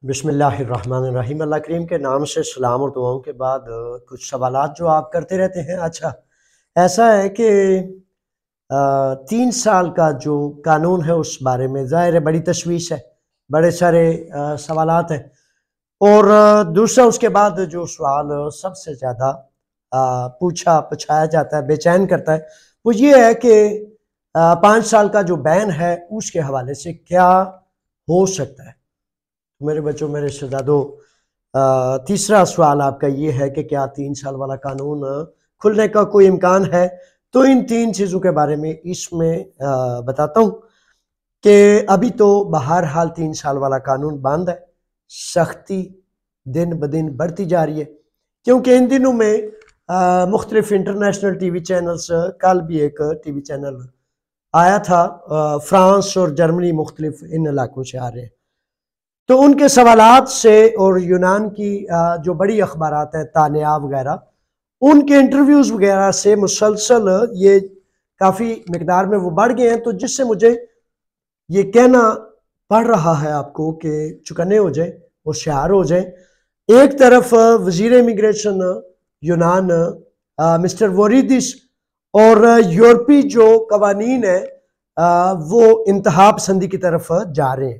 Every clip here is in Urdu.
بسم اللہ الرحمن الرحیم۔ اللہ کریم کے نام سے سلام اور دعاؤں کے بعد کچھ سوالات جو آپ کرتے رہتے ہیں۔ اچھا، ایسا ہے کہ 3 سال کا جو قانون ہے اس بارے میں ظاہر ہے بڑی تشویش ہے، بڑے سارے سوالات ہیں، اور دوسرا اس کے بعد جو سوال سب سے زیادہ پوچھا پچھایا جاتا ہے، بے چین کرتا ہے، وہ یہ ہے کہ 5 سال کا جو بین ہے اس کے حوالے سے کیا ہو سکتا ہے۔ میرے بچوں، میرے شہزادوں، تیسرا سوال آپ کا یہ ہے کہ کیا 3 سال والا قانون کھلنے کا کوئی امکان ہے؟ تو ان 3 چیزوں کے بارے میں اس میں بتاتا ہوں کہ ابھی تو بہرحال 3 سال والا قانون بند ہے، سختی دن بدن بڑھتی جا رہی ہے، کیونکہ ان دنوں میں مختلف انٹرنیشنل ٹی وی چینلز، کل بھی ایک ٹی وی چینل آیا تھا، فرانس اور جرمنی مختلف ان علاقوں سے آ رہے ہیں، تو ان کے سوالات سے اور یونان کی جو بڑی اخبارات ہیں تانیہ وغیرہ، ان کے انٹرویوز وغیرہ سے مسلسل یہ کافی مقدار میں وہ بڑھ گئے ہیں، تو جس سے مجھے یہ کہنا پڑ رہا ہے آپ کو کہ چکنے ہو جائیں، ہوشیار ہو جائیں۔ ایک طرف وزیر امیگریشن یونان مسٹر ووریدس اور یورپی جو قوانین ہیں وہ انتہا پسندی کی طرف جا رہے ہیں،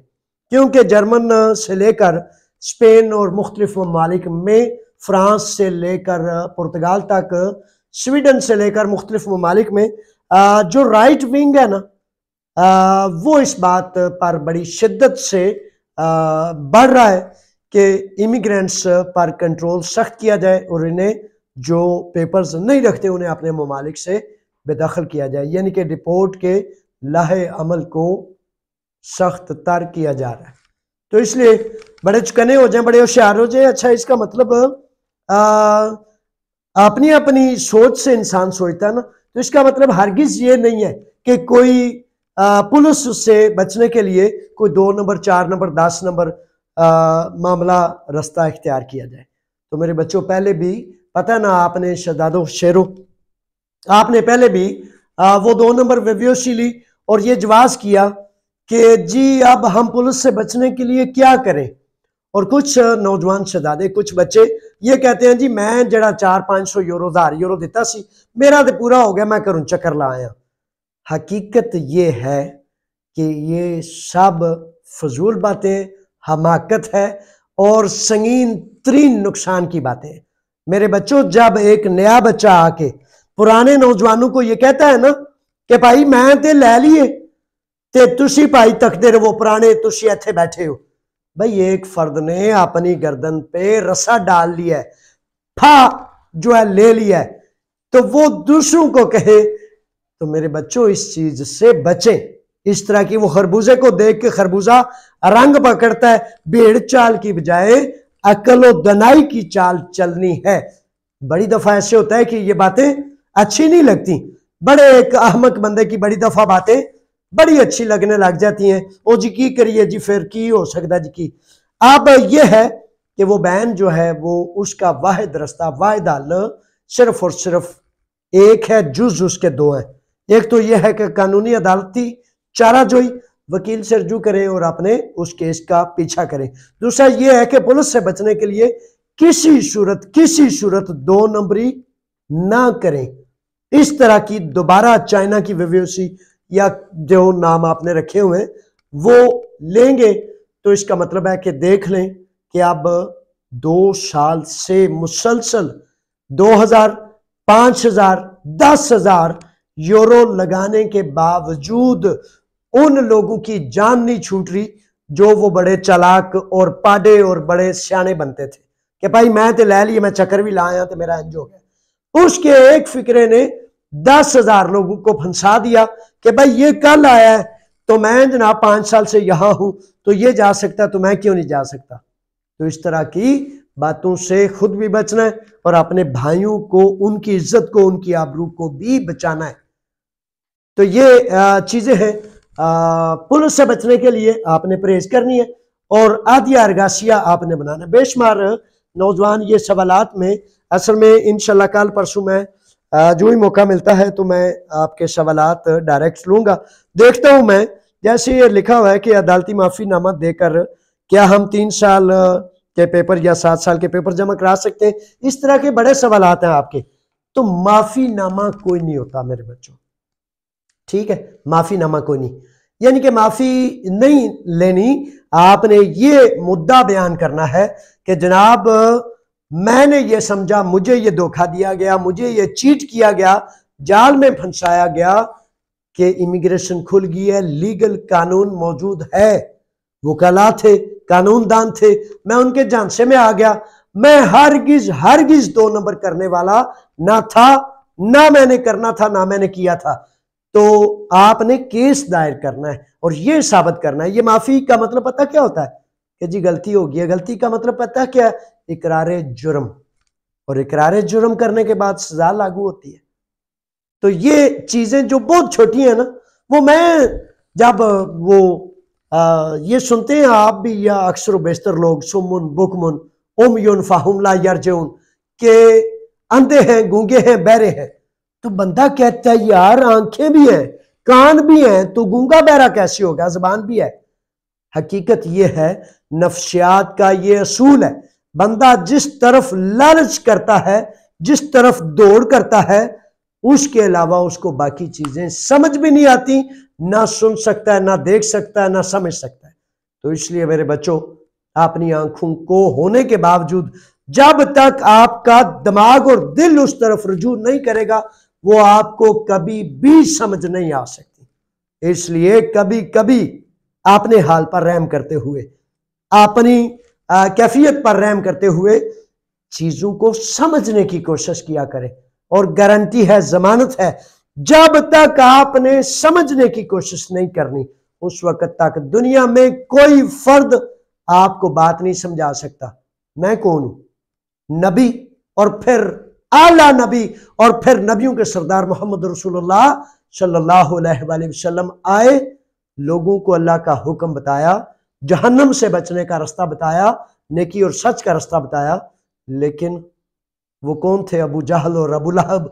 کیونکہ جرمن سے لے کر اسپین اور مختلف ممالک میں، فرانس سے لے کر پرتگال تک، سویڈن سے لے کر مختلف ممالک میں جو رائٹ ونگ ہے نا، وہ اس بات پر بڑی شدت سے بڑھ رہا ہے کہ امیگرینٹس پر کنٹرول سخت کیا جائے اور انہیں جو پیپرز نہیں رکھتے انہیں اپنے ممالک سے بے دخل کیا جائے، یعنی کہ ڈپورٹ کے لاہے عمل کو سخت تر کیا جا رہا ہے۔ تو اس لیے بڑے چکنے ہو جائیں، بڑے ہوشیار ہو جائیں۔ اچھا، اس کا مطلب اپنی اپنی سوچ سے انسان سوچتا ہے نا، تو اس کا مطلب ہرگز یہ نہیں ہے کہ کوئی پولیس سے بچنے کے لیے کوئی 2 نمبر 4 نمبر 10 نمبر معاملہ رستہ اختیار کیا جائے۔ تو میرے بچوں، پہلے بھی پتہ ہے نا، آپ نے شہزادوں شیروں، آپ نے پہلے بھی وہ 2 نمبر ویویوشی لی اور یہ جواز کیا کہ جی اب ہم پولیس سے بچنے کے لیے کیا کریں، اور کچھ نوجوان شہزادے، کچھ بچے یہ کہتے ہیں جی میں جڑا 400-500 یورو 1000 یورو دیتا سی، میرا تو پورا ہو گیا، میں کروں چکر لایا۔ حقیقت یہ ہے کہ یہ سب فضول باتیں، حماقت ہے اور سنگین ترین نقصان کی باتیں ہیں۔ میرے بچوں، جب ایک نیا بچہ آ کے پرانے نوجوانوں کو یہ کہتا ہے نا کہ بھائی میں تے لے لیے تے تسی پائی تکتے رہو، پرانے تسی ایتھے بیٹھے ہو، بھائی ایک فرد نے اپنی گردن پہ رسا ڈال لیا ہے، پھا جو ہے لے لیا ہے، تو وہ دوسروں کو کہے، تو میرے بچوں اس چیز سے بچیں۔ اس طرح کی وہ خربوزے کو دیکھ کے خربوزہ رنگ پکڑتا ہے، بھیڑ چال کی بجائے عقل و دانائی کی چال چلنی ہے۔ بڑی دفعہ ایسے ہوتا ہے کہ یہ باتیں اچھی نہیں لگتی، بڑے ایک احمق بندے کی بڑی دفعہ باتیں بڑی اچھی لگنے لگ جاتی ہیں، او جی کی کریے جی، پھر کی ہو سکتا جی کی۔ اب یہ ہے کہ وہ بین جو ہے وہ اس کا واحد رستہ، واحد حل صرف اور صرف ایک ہے، جز اس کے 2 ہیں۔ ایک تو یہ ہے کہ قانونی عدالتی چارہ جوئی، وکیل سے رجوع کریں اور اپنے اس کیس کا پیچھا کریں۔ دوسرا یہ ہے کہ پولیس سے بچنے کے لیے کسی صورت 2 نمبری نہ کریں۔ اس طرح کی دوبارہ چائنا کی ویویوسی یا جو نام آپ نے رکھے ہوئے وہ لیں گے، تو اس کا مطلب ہے کہ دیکھ لیں کہ اب 2 سال سے مسلسل 2000 5000 10,000 یورو لگانے کے باوجود ان لوگوں کی جان نہیں چھوٹ رہی جو وہ بڑے چالاک اور پاڑے اور بڑے سیانے بنتے تھے کہ بھائی میں تے لے لیے، میں چکر بھی لایا تو میرا انج ہو گیا۔ اس کے ایک فکرے نے 10,000 لوگوں کو پھنسا دیا کہ بھائی یہ کل آیا ہے تو میں جناب 5 سال سے یہاں ہوں، تو یہ جا سکتا تو میں کیوں نہیں جا سکتا۔ تو اس طرح کی باتوں سے خود بھی بچنا ہے اور اپنے بھائیوں کو، ان کی عزت کو، ان کی آبرو کو بھی بچانا ہے۔ تو یہ چیزیں ہیں، پولیس سے بچنے کے لیے آپ نے پرہیز کرنی ہے اور عادیہ ارگاسیہ آپ نے بنانا ہے۔ بے شمار نوجوان یہ سوالات میں، اصل میں انشاءاللہ کل پرسوں میں جو ہی موقع ملتا ہے تو میں آپ کے سوالات ڈائریکٹ لوں گا۔ دیکھتا ہوں میں، جیسے یہ لکھا ہوا ہے کہ عدالتی معافی نامہ دے کر کیا ہم 3 سال کے پیپر یا 7 سال کے پیپر جمع کرا سکتے ہیں؟ اس طرح کے بڑے سوالات ہیں آپ کے. تو معافی نامہ کوئی نہیں ہوتا میرے بچوں، ٹھیک ہے؟ معافی نامہ کوئی نہیں، یعنی کہ معافی نہیں لینی. آپ نے یہ مدعا بیان کرنا ہے کہ جناب میں نے یہ سمجھا، مجھے یہ دھوکہ دیا گیا، مجھے یہ چیٹ کیا گیا، جال میں پھنسایا گیا کہ امیگریشن کھل گئی ہے، لیگل قانون موجود ہے، وکلا تھے، قانون دان تھے، میں ان کے جانشے میں آ گیا، میں ہرگز 2 نمبر کرنے والا نہ تھا، نہ میں نے کرنا تھا، نہ میں نے کیا تھا. تو آپ نے کیس دائر کرنا ہے اور یہ ثابت کرنا ہے. یہ معافی کا مطلب پتہ کیا ہوتا ہے کہ جی غلطی ہو گئی ہے. غلطی کا مطلب پتہ کیا ہے؟ اقرار جرم، اور اقرار جرم کرنے کے بعد سزا لاگو ہوتی ہے. تو یہ چیزیں جو بہت چھوٹی ہیں نا، وہ میں جب یہ سنتے ہیں آپ بھی یا اکثر و بیشتر لوگ، سمن بکمن امیون فہم لا یرجعون، کہ اندھے ہیں، گونگے ہیں، بہرے ہیں. تو بندہ کہتا ہے یار آنکھیں بھی ہیں، کان بھی ہیں، تو گونگا بہرا کیسے ہوگا؟ زبان بھی ہے. حقیقت یہ ہے، نفسیات کا یہ اصول ہے، بندہ جس طرف لالچ کرتا ہے، جس طرف دوڑ کرتا ہے، اس کے علاوہ اس کو باقی چیزیں سمجھ بھی نہیں آتی، نہ سن سکتا ہے، نہ دیکھ سکتا ہے، نہ سمجھ سکتا ہے. تو اس لیے میرے بچوں، اپنی آنکھوں کو ہونے کے باوجود جب تک آپ کا دماغ اور دل اس طرف رجوع نہیں کرے گا، وہ آپ کو کبھی بھی سمجھ نہیں آ سکتی. اس لیے کبھی کبھی اپنے حال پر رحم کرتے ہوئے، اپنی کیفیت پر رحم کرتے ہوئے چیزوں کو سمجھنے کی کوشش کیا کریں. اور گارنٹی ہے، ضمانت ہے، جب تک آپ نے سمجھنے کی کوشش نہیں کرنی، اس وقت تک دنیا میں کوئی فرد آپ کو بات نہیں سمجھا سکتا. میں کون ہوں؟ نبی، اور پھر اعلیٰ نبی، اور پھر نبیوں کے سردار محمد رسول اللہ صلی اللہ علیہ وآلہ وسلم آئے، لوگوں کو اللہ کا حکم بتایا، جہنم سے بچنے کا رستہ بتایا، نیکی اور سچ کا رستہ بتایا. لیکن وہ کون تھے؟ ابو جہل اور ابو لہب.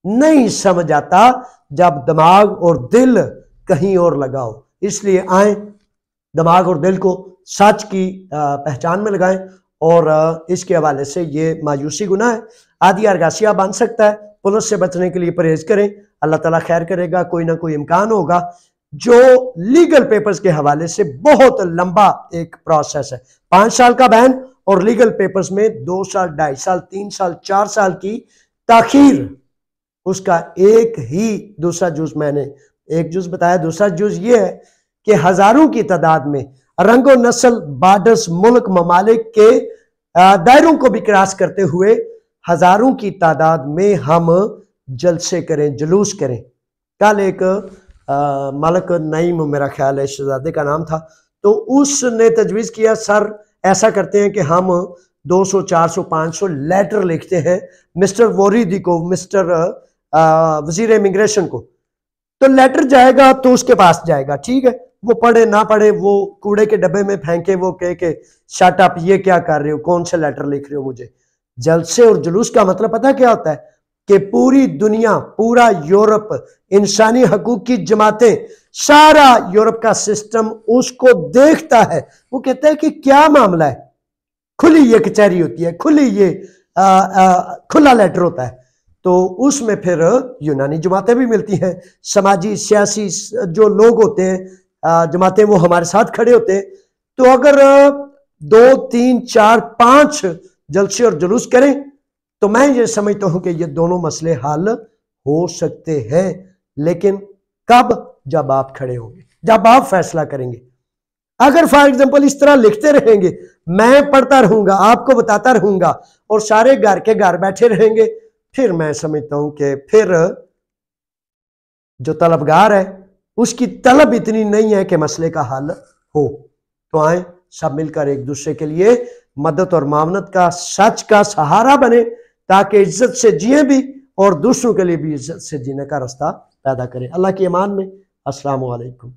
نہیں سمجھ آتا جب دماغ اور دل کہیں اور لگاؤ. اس لیے آئیں، دماغ اور دل کو سچ کی پہچان میں لگائیں. اور اس کے حوالے سے یہ مایوسی گناہ ہے، آدھی ارگاسیہ بن سکتا ہے. پولیس سے بچنے کے لیے پرہیز کریں، اللہ تعالیٰ خیر کرے گا. کوئی نہ کوئی امکان ہوگا. جو لیگل پیپرز کے حوالے سے بہت لمبا ایک پروسیس ہے، 5 سال کا بین، اور لیگل پیپرز میں 2 سال، 2.5 سال، 3 سال، 4 سال کی تاخیر. اس کا ایک ہی دوسرا جز میں نے ایک جز بتایا. دوسرا جز یہ ہے کہ ہزاروں کی تعداد میں رنگ و نسل، بارڈرز، ملک، ممالک کے دائروں کو بھی کراس کرتے ہوئے ہزاروں کی تعداد میں ہم جلسے کریں، جلوس کریں. کل ایک ملک نعیم، میرا خیال ہے شہزادے کا نام تھا، تو اس نے تجویز کیا، سر ایسا کرتے ہیں کہ ہم 200، 400، 500 لیٹر لکھتے ہیں مسٹر ووریدی کو، مسٹر وزیر امیگریشن کو. تو لیٹر جائے گا تو اس کے پاس جائے گا، ٹھیک ہے، وہ پڑھے نہ پڑھے، وہ کوڑے کے ڈبے میں پھینکے، وہ کہے کہ شٹ اپ، یہ کیا کر رہے ہو، کون سے لیٹر لکھ رہے ہو مجھے. جلسے اور جلوس کا مطلب پتہ کیا ہوتا ہے؟ کہ پوری دنیا، پورا یورپ، انسانی حقوق کی جماعتیں، سارا یورپ کا سسٹم اس کو دیکھتا ہے. وہ کہتا ہے کہ کیا معاملہ ہے. کھلی یہ کچہری ہوتی ہے، کھلی یہ کھلا لیٹر ہوتا ہے. تو اس میں پھر یونانی جماعتیں بھی ملتی ہیں، سماجی سیاسی جو لوگ ہوتے ہیں جماعتیں، وہ ہمارے ساتھ کھڑے ہوتے ہیں. تو اگر 2، 3، 4، 5 جلسے اور جلوس کریں تو میں یہ سمجھتا ہوں کہ یہ دونوں مسئلے حل ہو سکتے ہیں. لیکن کب؟ جب آپ کھڑے ہوں گے، جب آپ فیصلہ کریں گے. اگر فار ایگزامپل اس طرح لکھتے رہیں گے، میں پڑھتا رہوں گا، آپ کو بتاتا رہوں گا، اور سارے گھر کے گھر بیٹھے رہیں گے، پھر میں سمجھتا ہوں کہ پھر جو طلبگار ہے اس کی طلب اتنی نہیں ہے کہ مسئلے کا حل ہو. تو آئیں سب مل کر ایک دوسرے کے لیے مدد اور معاونت کا، سچ کا سہارا بنے، تاکہ عزت سے جیئیں بھی اور دوسروں کے لیے بھی عزت سے جینے کا راستہ پیدا کریں. اللہ کی امان میں. السلام علیکم.